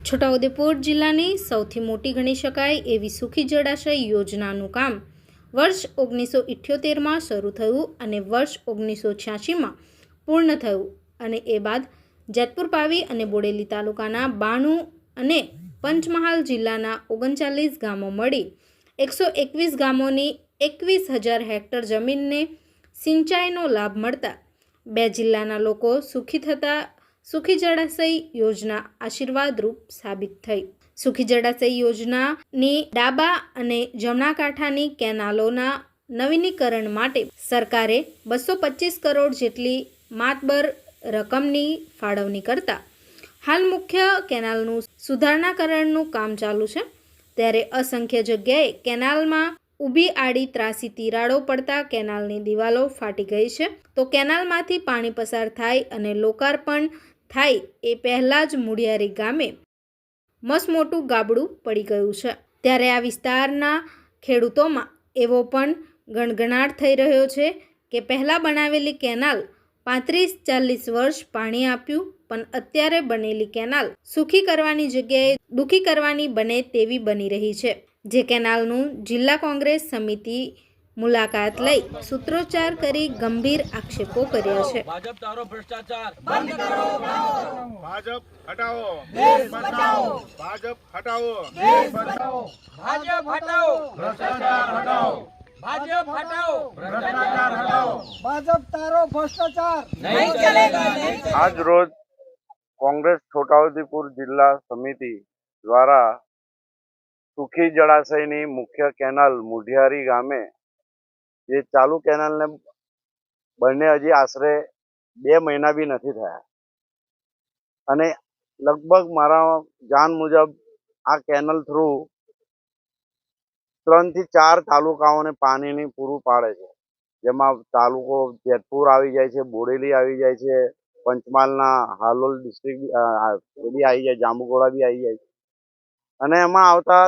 છોટાઉદેપુર જિલ્લાની સૌથી મોટી ગણી શકાય એવી સુખી જળાશય યોજનાનું કામ વર્ષ 1978માં શરૂ થયું અને વર્ષ 1986માં પૂર્ણ થયું અને એ બાદ જેતપુર પાવી અને બોડેલી તાલુકાના 92 અને પંચમહાલ જિલ્લાના 39 ગામો મળી 121 ગામોની 21,000 હેક્ટર જમીનને સિંચાઈનો લાભ મળતા બે જિલ્લાના લોકો સુખી થતા સુખી જળાશય યોજના આશીર્વાદરૂપ સાબિત થઈ। સુખી જળાશય યોજનાની ડાબા અને જમણા કાંઠાની કેનાલોના નવીનીકરણ માટે સરકારે 225 કરોડ જેટલી માતબર રકમની ફાળવણી કરતા હાલ મુખ્ય કેનાલનું સુધારણાકરણનું કામ ચાલુ છે। ત્યારે અસંખ્ય જગ્યાએ કેનાલમાં ઊભી આડી ત્રાસી તિરાડો પડતા કેનાલની દિવાલો ફાટી ગઈ છે। તો કેનાલમાંથી પાણી પસાર થાય અને લોકાર્પણ થાય એ પહેલાં જ મુડિયારી ગામે મસમોટું ગાબડું પડી ગયું છે। ત્યારે આ વિસ્તારના ખેડૂતોમાં એવો પણ ગણગણાટ થઈ રહ્યો છે કે પહેલાં બનાવેલી કેનાલ 35-40 વર્ષ પાણી આપ્યું પણ અત્યારે બનેલી કેનાલ સુખી કરવાની જગ્યાએ દુઃખી કરવાની બને તેવી બની રહી છે। જે કેનાલનું જિલ્લા કોંગ્રેસ સમિતિ મુલાકાત લઈ સૂત્રોચ્ચાર કરી ગંભીર આક્ષેપો કર્યા છે। ભાજપ તારો ભ્રષ્ટાચાર બંધ કરો, ભાજપ હટાવો, દેશ બચાવો, ભાજપ હટાવો, દેશ બચાવો, ભાજપ હટાવો, ભ્રષ્ટાચાર હટાવો, ભાજપ હટાવો, ભ્રષ્ટાચાર હટાવો, ભાજપ તારો ભ્રષ્ટાચાર નહીં ચલેગા, નહીં ચલેગા। આજ રોજ કોંગ્રેસ છોટાઉદેપુર જિલ્લા સમિતિ દ્વારા સુખી જળાશયની મુખ્ય કેનાલ મુઢિયારી ગામે જે ચાલુ કેનાલને બને હજી આશરે 2 મહિના બી નથી થયા અને લગભગ મારા જાણ મુજબ આ કેનલ થ્રુ 3 થી 4 તાલુકાઓને પાણીની પૂરું પાડે છે। જેમાં તાલુકો જેતપુર આવી જાય છે, બોડેલી આવી જાય છે, પંચમહાલના હાલોલ ડિસ્ટ્રિક્ટ બી આવી જાય, જાંબુઘોડા બી આવી જાય અને એમાં આવતા